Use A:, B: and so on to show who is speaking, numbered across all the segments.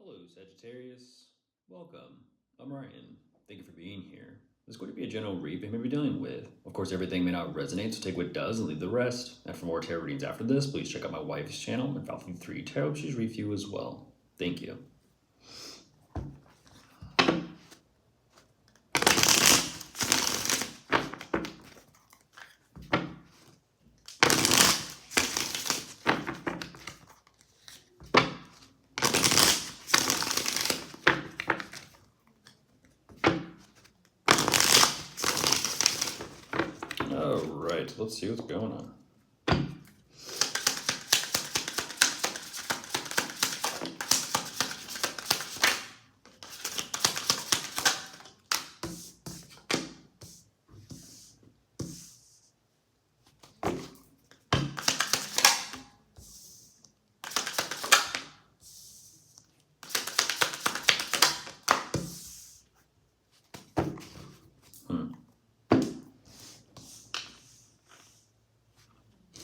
A: Hello, Sagittarius. Welcome. I'm Ryan. Thank you for being here. This is going to be a general read you may be dealing with. Of course, everything may not resonate, so take what does and leave the rest. And for more tarot readings after this, please check out my wife's channel and Falcon3 Tarot. She's review as well. Thank you. All right, let's see what's going on.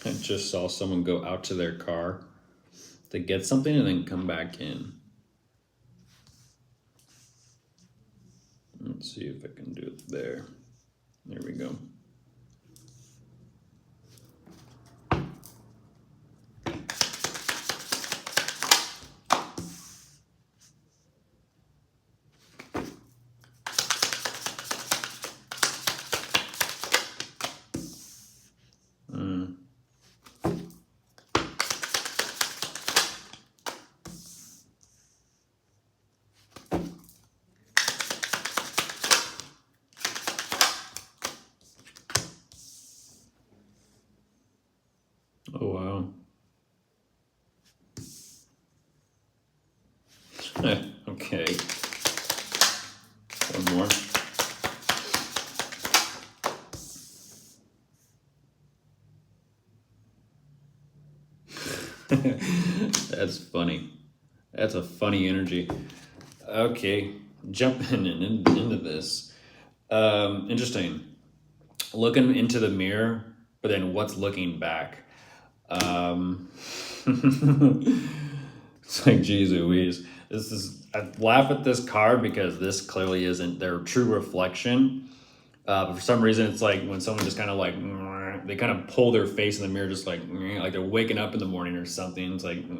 A: I just saw someone go out to their car to get something and then come back in. Let's see if I can do it there. There we go. Oh, wow. Okay. One more. That's funny. That's a funny energy. Okay, jumping into this. Interesting. Looking into the mirror, but then what's looking back? It's like, geez Louise. I laugh at this card because this clearly isn't their true reflection. But for some reason, it's like when someone just kind of like, they kind of pull their face in the mirror, just like they're waking up in the morning or something. It's like, it's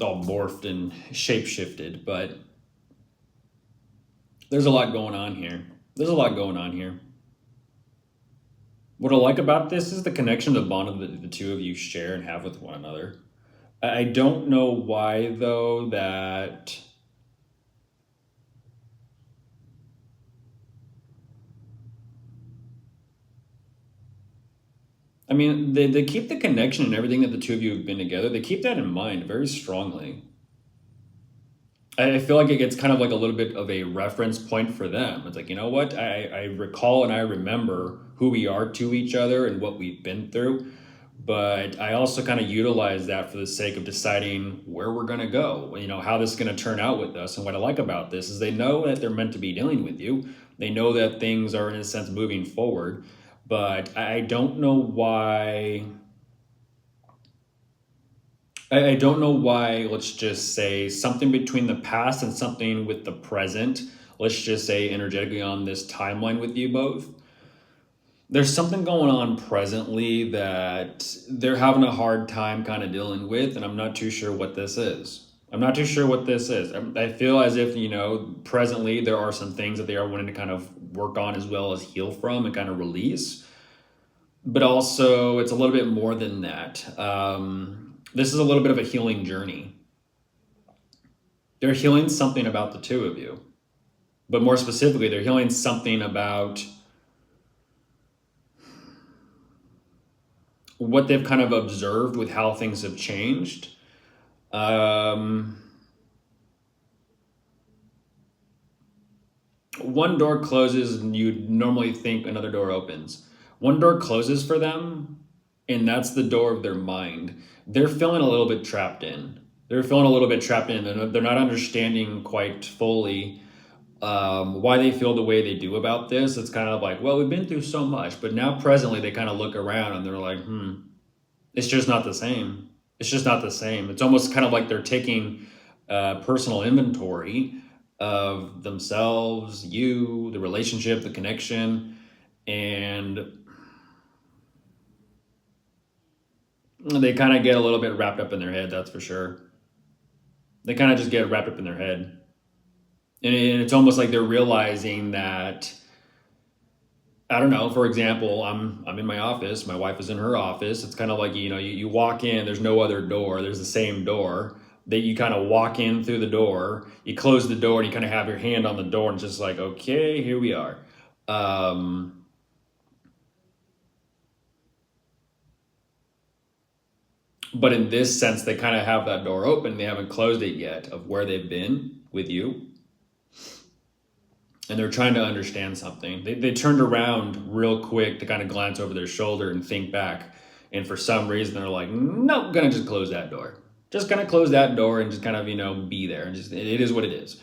A: all morphed and shape-shifted, but there's a lot going on here. What I like about this is the connection, the bond that the two of you share and have with one another. I don't know why, though, that... I mean, they keep the connection and everything that the two of you have been together. They keep that in mind very strongly. I feel like it gets kind of like a little bit of a reference point for them. It's like, you know what? I recall and I remember who we are to each other and what we've been through. But I also kind of utilize that for the sake of deciding where we're going to go, how this is going to turn out with us. And what I like about this is they know that they're meant to be dealing with you. They know that things are, in a sense, moving forward. But I don't know why... I don't know why, let's just say, something between the past and something with the present, let's just say energetically on this timeline with you both, there's something going on presently that they're having a hard time kind of dealing with, and I'm not too sure what this is. I feel as if, presently there are some things that they are wanting to kind of work on as well as heal from and kind of release. But also, it's a little bit more than that. This is a little bit of a healing journey. They're healing something about the two of you. But more specifically, they're healing something about what they've kind of observed with how things have changed. One door closes and you'd normally think another door opens. One door closes for them, and that's the door of their mind. They're feeling a little bit trapped in. They're not understanding quite fully why they feel the way they do about this. It's kind of like, well, we've been through so much, but now presently they kind of look around and they're like, it's just not the same. It's just not the same. It's almost kind of like they're taking personal inventory of themselves, you, the relationship, the connection, and they kind of get a little bit wrapped up in their head, that's for sure. They kind of just get wrapped up in their head. And it's almost like they're realizing that, I don't know, for example, I'm in my office, my wife is in her office. It's kind of like, you walk in, there's no other door, there's the same door. That you kind of walk in through the door, you close the door, and you kind of have your hand on the door, and just like, okay, here we are. Um, but in this sense, they kind of have that door open. They haven't closed it yet of where they've been with you. And they're trying to understand something. They turned around real quick to kind of glance over their shoulder and think back. And for some reason, they're like, nope, gonna just close that door. Just gonna close that door and just kind of, be there. And just, it is what it is.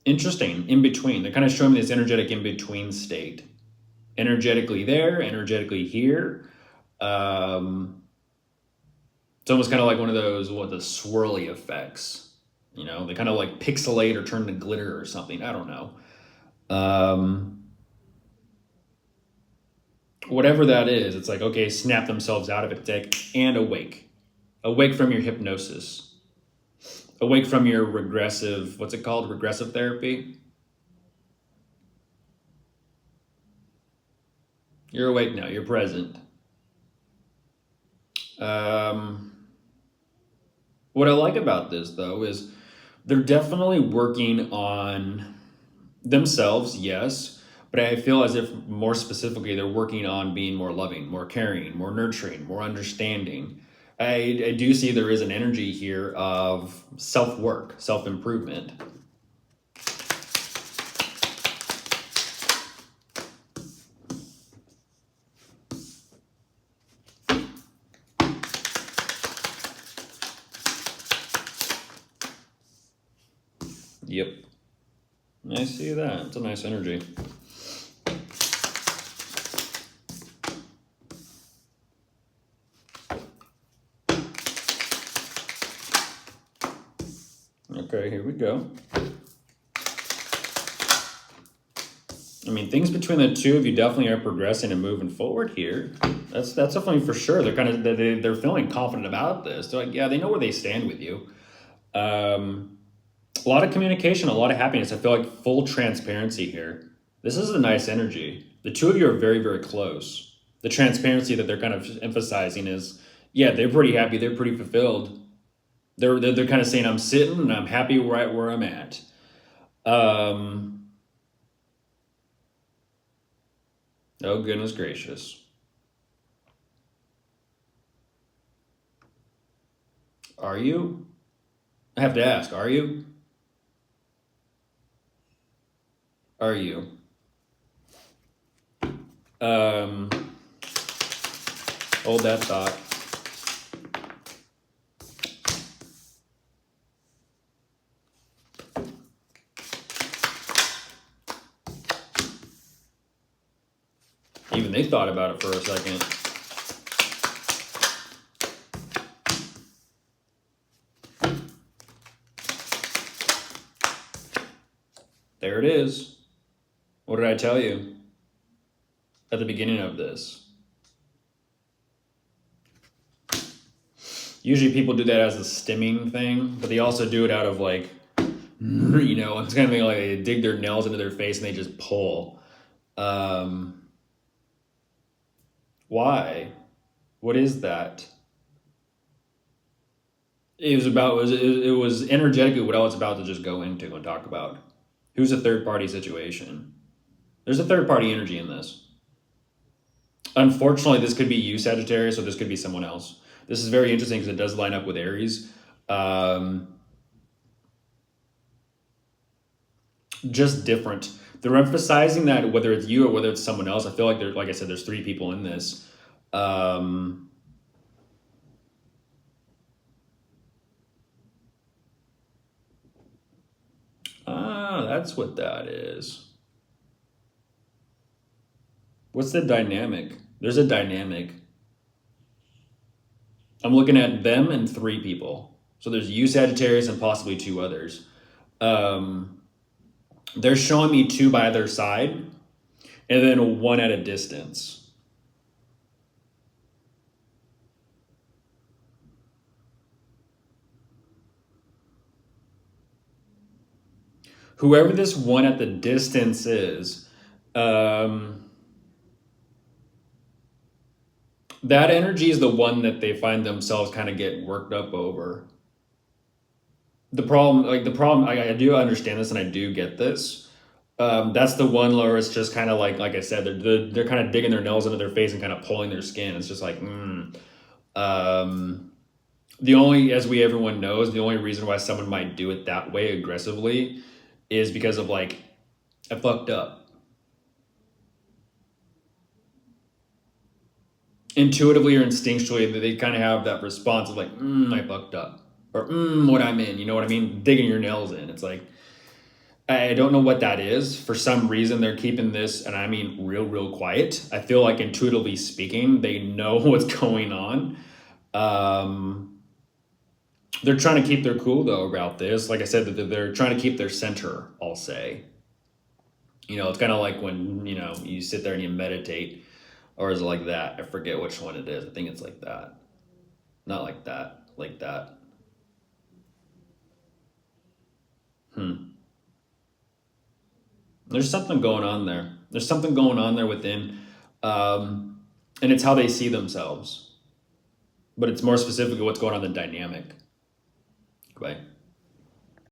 A: Interesting, in between. They're kind of showing me this energetic in between state. Energetically there, energetically here. It's almost kind of like one of those, the swirly effects. They kind of like pixelate or turn to glitter or something. I don't know. Whatever that is, it's like, okay, snap themselves out of it. It's like, and awake. Awake from your hypnosis. Awake from your regressive, what's it called? Regressive therapy? You're awake now. You're present. What I like about this, though, is they're definitely working on themselves, yes, but I feel as if more specifically they're working on being more loving, more caring, more nurturing, more understanding. I do see there is an energy here of self-work, self-improvement. Yep. I see that. It's a nice energy. Okay, here we go. I mean, things between the two of you definitely are progressing and moving forward here. That's definitely for sure. They're feeling confident about this. They're like, yeah, they know where they stand with you. A lot of communication, a lot of happiness. I feel like full transparency here. This is a nice energy. The two of you are very, very close. The transparency that they're kind of emphasizing is, yeah, they're pretty happy. They're pretty fulfilled. They're kind of saying, I'm sitting and I'm happy right where I'm at. Oh, goodness gracious. Are you? I have to ask, are you? Are you? Hold that thought. Even they thought about it for a second. There it is. What did I tell you at the beginning of this? Usually people do that as a stimming thing, but they also do it out of like, it's kind of like they dig their nails into their face and they just pull. Why? What is that? It was energetically what I was about to just go into and talk about. Who's a third party situation? There's a third party energy in this. Unfortunately, this could be you, Sagittarius, or this could be someone else. This is very interesting because it does line up with Aries. Just different. They're emphasizing that whether it's you or whether it's someone else, I feel like like I said, there's three people in this. That's what that is. What's the dynamic? There's a dynamic. I'm looking at them and 3 people. So there's you, Sagittarius, and possibly 2 others. They're showing me 2 by their side and then 1 at a distance. Whoever this 1 at the distance is, that energy is the one that they find themselves kind of get worked up over. The problem, I do understand this and I do get this. That's the one where it's just kind of like I said, they're kind of digging their nails into their face and kind of pulling their skin. It's just like, the only, as everyone knows, the only reason why someone might do it that way aggressively is because of like, I fucked up. Intuitively or instinctually, they kind of have that response of like, I fucked up. Or, what I'm in, you know what I mean? Digging your nails in. It's like, I don't know what that is. For some reason, they're keeping this, and I mean real quiet. I feel like intuitively speaking, they know what's going on. They're trying to keep their cool, though, about this. Like I said, they're trying to keep their center, I'll say. You know, it's kind of like when, you sit there and you meditate. Or is it like that? I forget which one it is. I think it's like that. Not like that. Like that. There's something going on there. There's something going on there within. And it's how they see themselves. But it's more specifically what's going on in the dynamic. Okay.